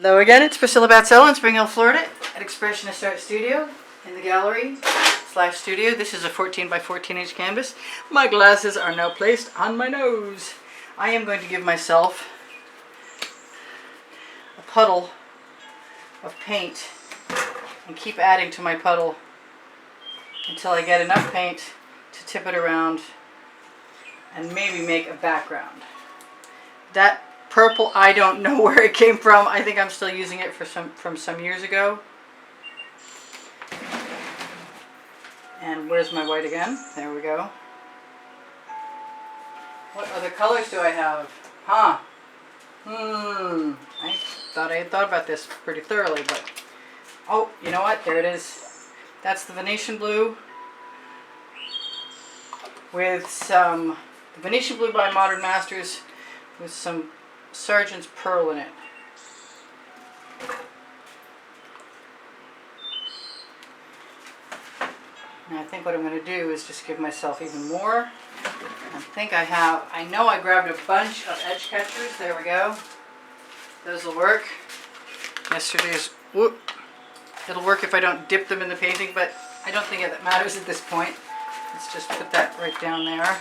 Hello again, it's Priscilla Batzell in Spring Hill, Florida at Expressionist Art Studio in the gallery / studio. This is a 14 by 14 inch canvas. My glasses are now placed on my nose. I am going to give myself a puddle of paint and keep adding to my puddle until I get enough paint to tip it around and maybe make a background. That purple, I don't know where it came from. I think I'm still using it from some years ago. And where's my white again? There we go. What other colors do I have? I thought I had thought about this pretty thoroughly, but oh, you know what? There it is. That's the Venetian blue with some Venetian blue by Modern Masters with some Sergeant's Pearl in it. And I think what I'm going to do is just give myself even more. I know I grabbed a bunch of edge catchers. There we go. Those will work. It'll work if I don't dip them in the painting, but I don't think that matters at this point. Let's just put that right down there.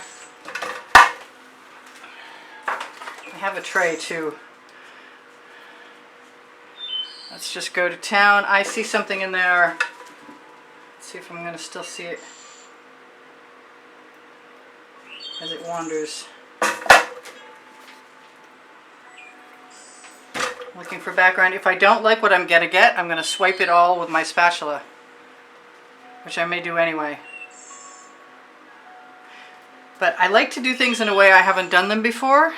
I have a tray too. Let's just go to town. I see something in there. Let's see if I'm going to still see it as it wanders. Looking for background. If I don't like what I'm going to get, I'm going to swipe it all with my spatula, which I may do anyway. But I like to do things in a way I haven't done them before,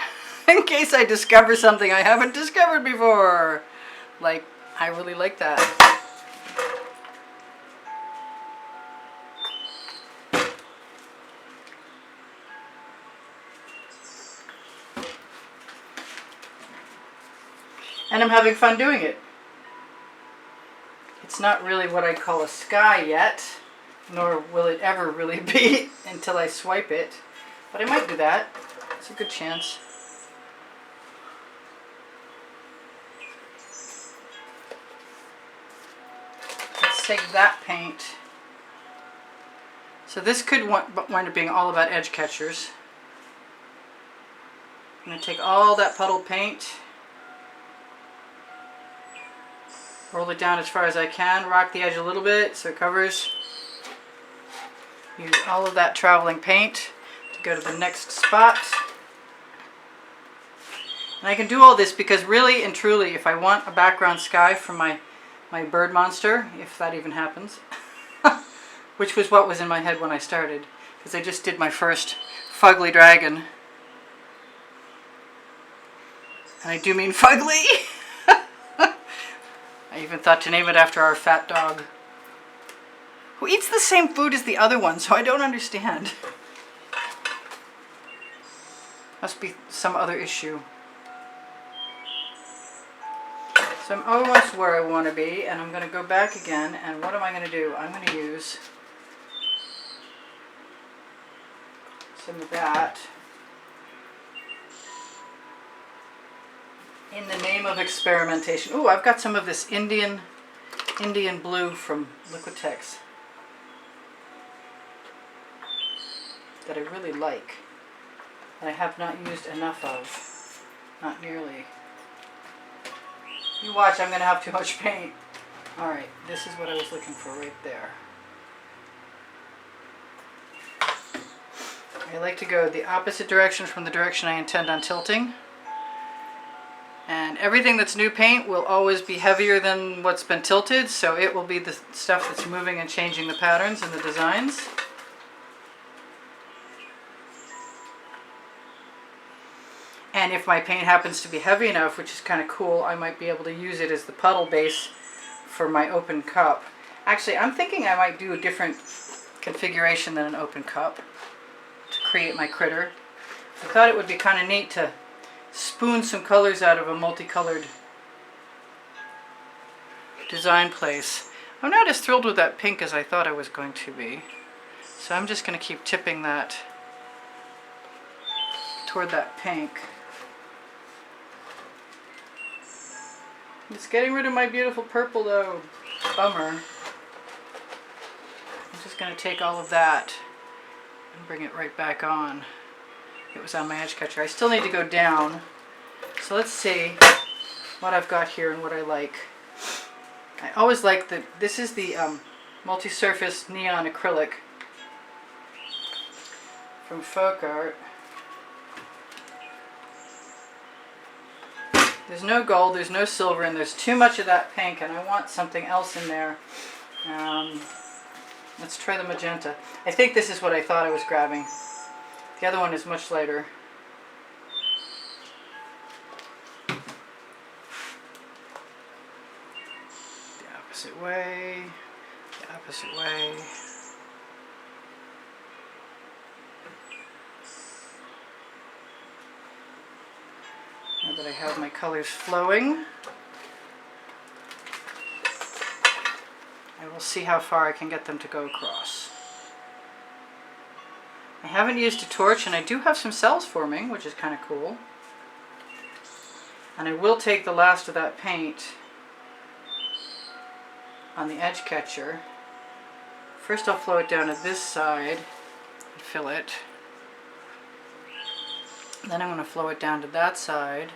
in case I discover something I haven't discovered before. Like, I really like that. And I'm having fun doing it. It's not really what I call a sky yet, nor will it ever really be until I swipe it. But I might do that. It's a good chance. Let's take that paint. So this could wind up being all about edge catchers. I'm going to take all that puddled paint, roll it down as far as I can, rock the edge a little bit so it covers. Use all of that traveling paint to go to the next spot. And I can do all this because really and truly, if I want a background sky for my bird monster, if that even happens, which was what was in my head when I started, because I just did my first fugly dragon. And I do mean fugly. I even thought to name it after our fat dog, who eats the same food as the other one, so I don't understand. Must be some other issue. So I'm almost where I want to be, and I'm going to go back again, and what am I going to do? I'm going to use some of that in the name of experimentation. Ooh, I've got some of this Indian blue from Liquitex that I really like, that I have not used enough of. Not nearly. You watch, I'm going to have too much paint. Alright, this is what I was looking for right there. I like to go the opposite direction from the direction I intend on tilting. And everything that's new paint will always be heavier than what's been tilted, so it will be the stuff that's moving and changing the patterns and the designs. And if my paint happens to be heavy enough, which is kind of cool, I might be able to use it as the puddle base for my open cup. Actually, I'm thinking I might do a different configuration than an open cup to create my critter. I thought it would be kind of neat to spoon some colors out of a multicolored design place. I'm not as thrilled with that pink as I thought I was going to be. So I'm just going to keep tipping that toward that pink. It's getting rid of my beautiful purple though. Bummer. I'm just going to take all of that and bring it right back on. It was on my edge catcher. I still need to go down. So let's see what I've got here and what I like. I always like this is the multi-surface neon acrylic from Folk Art. There's no gold, there's no silver, and there's too much of that pink, and I want something else in there. Let's try the magenta. I think this is what I thought I was grabbing. The other one is much lighter. The opposite way, the opposite way. Now that I have my colors flowing, I will see how far I can get them to go across. I haven't used a torch, and I do have some cells forming, which is kind of cool. And I will take the last of that paint on the edge catcher. First I'll flow it down to this side and fill it. Then I'm going to flow it down to that side.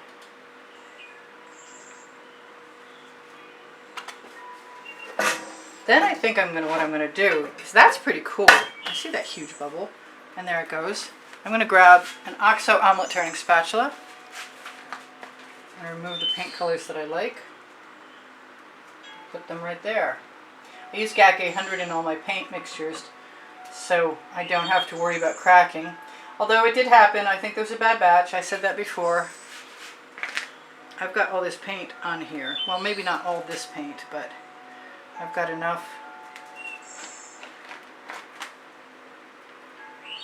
Then I think what I'm going to do is that's pretty cool. I see that huge bubble, and there it goes. I'm going to grab an OXO omelet turning spatula and remove the paint colors that I like. Put them right there. I use GAC 800 in all my paint mixtures, so I don't have to worry about cracking. Although it did happen, I think there was a bad batch. I said that before. I've got all this paint on here. Well, maybe not all this paint, but I've got enough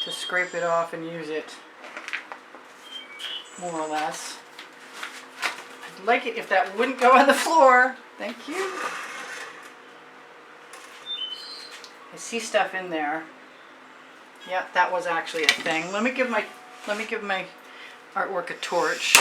to scrape it off and use it, more or less. I'd like it if that wouldn't go on the floor. Thank you. I see stuff in there. Yeah, that was actually a thing. Let me give my artwork a torch.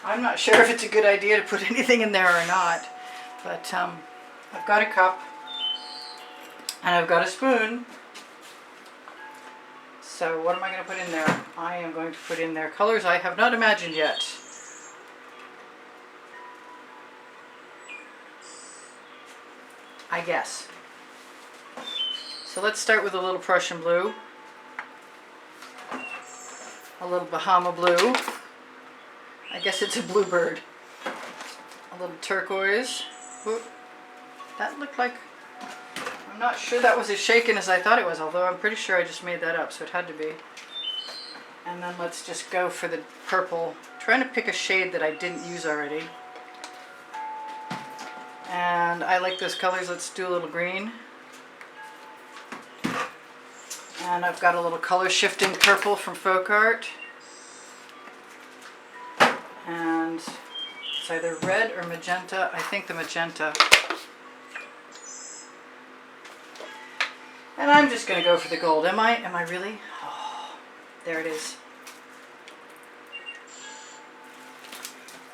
I'm not sure if it's a good idea to put anything in there or not, but I've got a cup and I've got a spoon. So what am I going to put in there? I am going to put in there colors I have not imagined yet. I guess. So let's start with a little Prussian blue, a little Bahama blue. I guess it's a bluebird. A little turquoise. Whoop. That looked like, I'm not sure that was as shaken as I thought it was, although I'm pretty sure I just made that up, so it had to be. And then let's just go for the purple. I'm trying to pick a shade that I didn't use already. And I like those colors. Let's do a little green. And I've got a little color shifting purple from Folk Art. And it's either red or magenta. I think the magenta. And I'm just going to go for the gold. Am I? Am I really? Oh, there it is.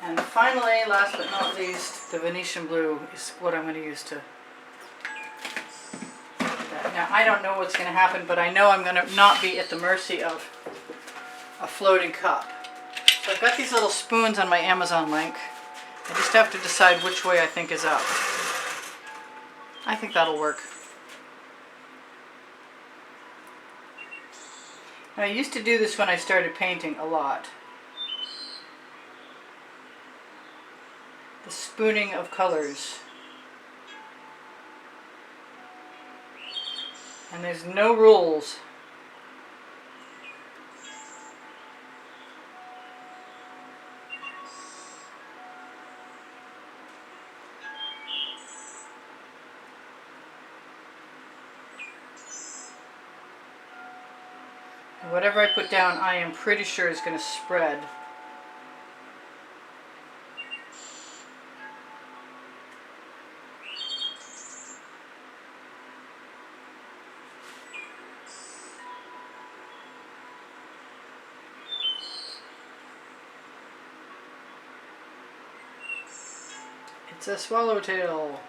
And finally, last but not least, the Venetian blue is what I'm going to use to do that. Now, I don't know what's going to happen, but I know I'm going to not be at the mercy of a floating cup. So I've got these little spoons on my Amazon link. I just have to decide which way I think is up. I think that'll work. Now, I used to do this when I started painting a lot. The spooning of colors. And there's no rules. And whatever I put down, I am pretty sure is going to spread. It's a swallowtail.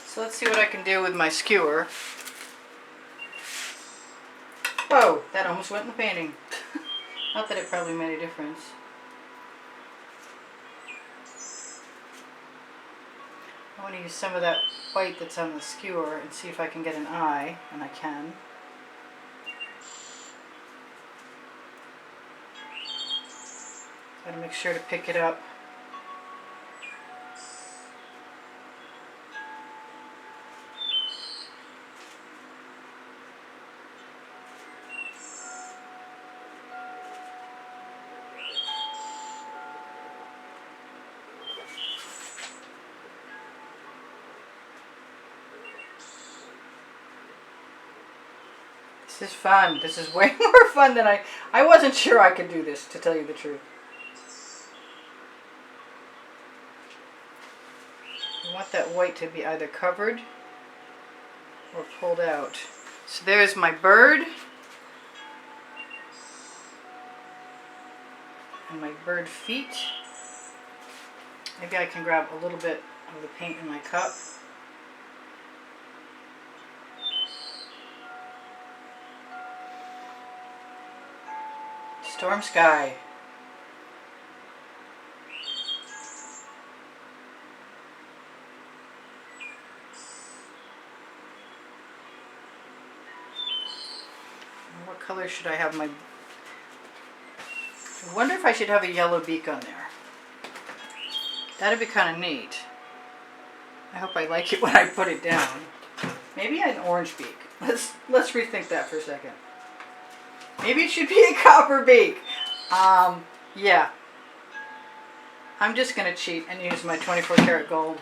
So let's see what I can do with my skewer. Whoa, that almost went in the painting. Not that it probably made a difference. I want to use some of that white that's on the skewer and see if I can get an eye, and I can. Gotta make sure to pick it up. This is fun. This is way more fun than I wasn't sure I could do this, to tell you the truth. I want that white to be either covered or pulled out. So there's my bird. And my bird feet. Maybe I can grab a little bit of the paint in my cup. Storm sky. What color should I have my... I wonder if I should have a yellow beak on there. That'd be kind of neat. I hope I like it when I put it down. Maybe an orange beak. Let's rethink that for a second. Maybe it should be a copper beak. Yeah. I'm just going to cheat and use my 24 karat gold.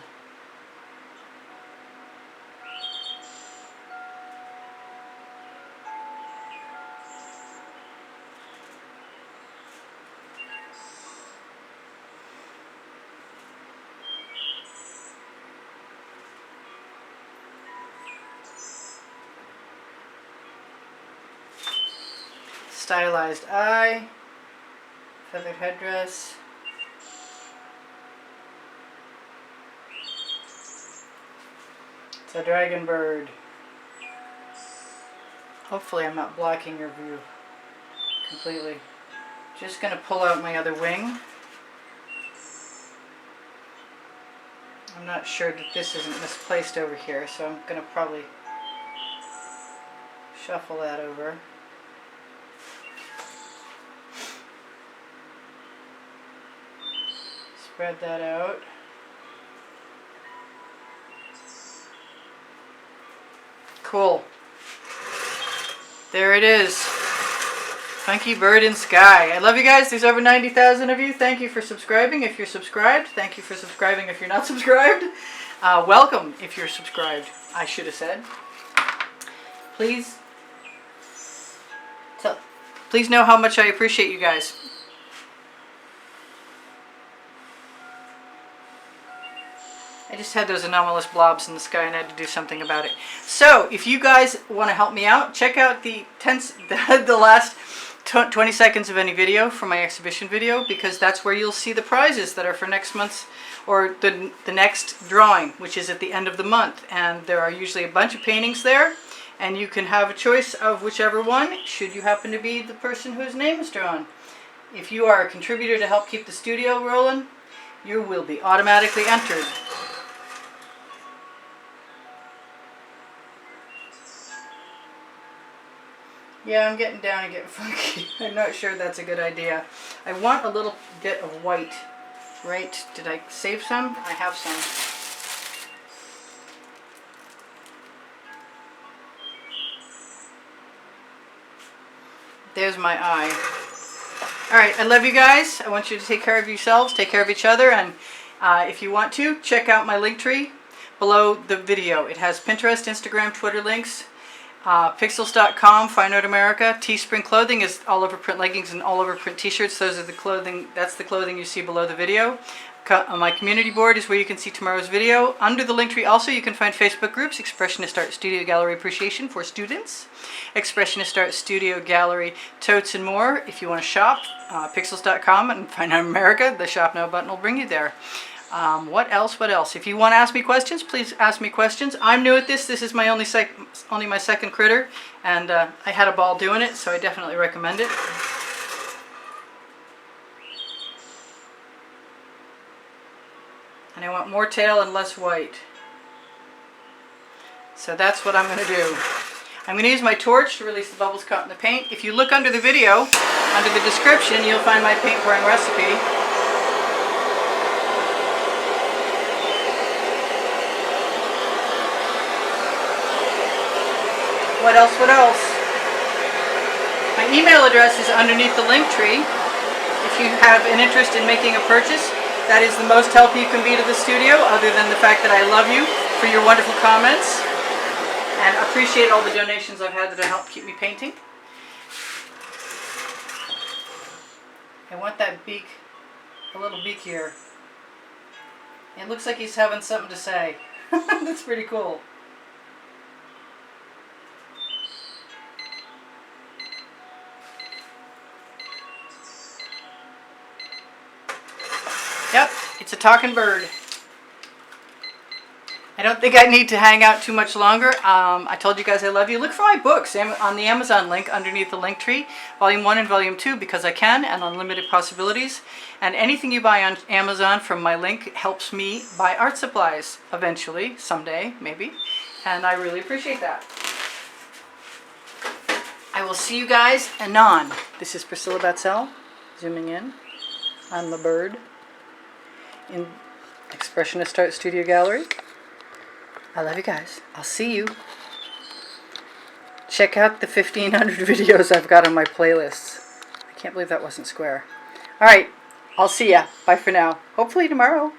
Stylized eye, feathered headdress. It's a dragon bird. Hopefully I'm not blocking your view completely. Just going to pull out my other wing. I'm not sure that this isn't misplaced over here, so I'm going to probably shuffle that over. Spread that out. Cool. There it is. Funky bird in sky. I love you guys. There's over 90,000 of you. Thank you for subscribing if you're subscribed. Thank you for subscribing if you're not subscribed. Welcome if you're subscribed, I should have said. Please know how much I appreciate you guys. I just had those anomalous blobs in the sky and I had to do something about it. So, if you guys want to help me out, check out the last 20 seconds of any video from my exhibition video, because that's where you'll see the prizes that are for next month's, or the next drawing, which is at the end of the month. And there are usually a bunch of paintings there, and you can have a choice of whichever one, should you happen to be the person whose name is drawn. If you are a contributor to help keep the studio rolling, you will be automatically entered. Yeah, I'm getting down and getting funky. I'm not sure that's a good idea. I want a little bit of white, right? Did I save some? I have some. There's my eye. Alright, I love you guys. I want you to take care of yourselves, take care of each other, and if you want to, check out my link tree below the video. It has Pinterest, Instagram, Twitter links. Pixels.com, Fine Art America. Teespring Clothing is all over print leggings and all over print t-shirts. Those are the clothing, that's the clothing you see below the video. My community board is where you can see tomorrow's video. Under the link tree also you can find Facebook groups, Expressionist Art Studio Gallery Appreciation for students, Expressionist Art Studio Gallery Totes and more. If you want to shop, Pixels.com and Fine Art America, the Shop Now button will bring you there. What else? If you want to ask me questions, please ask me questions. I'm new at this. This is my only my second critter, and I had a ball doing it, so I definitely recommend it. And I want more tail and less white. So that's what I'm going to do. I'm going to use my torch to release the bubbles caught in the paint. If you look under the video, under the description, you'll find my paint pouring recipe. What else? My email address is underneath the link tree. If you have an interest in making a purchase, that is the most help you can be to the studio, other than the fact that I love you for your wonderful comments and appreciate all the donations I've had that have helped keep me painting. I want that beak, a little beak here. It looks like he's having something to say. That's pretty cool. Yep, it's a talking bird. I don't think I need to hang out too much longer. I told you guys I love you. Look for my books on the Amazon link underneath the link tree. Volume 1 and Volume 2, because I can, and Unlimited Possibilities. And anything you buy on Amazon from my link helps me buy art supplies eventually, someday, maybe. And I really appreciate that. I will see you guys anon. This is Priscilla Batzell, zooming in on the bird in Expressionist Art Studio Gallery. I love you guys. I'll see you. Check out the 1,500 videos I've got on my playlists. I can't believe that wasn't square. Alright, I'll see ya. Bye for now. Hopefully tomorrow.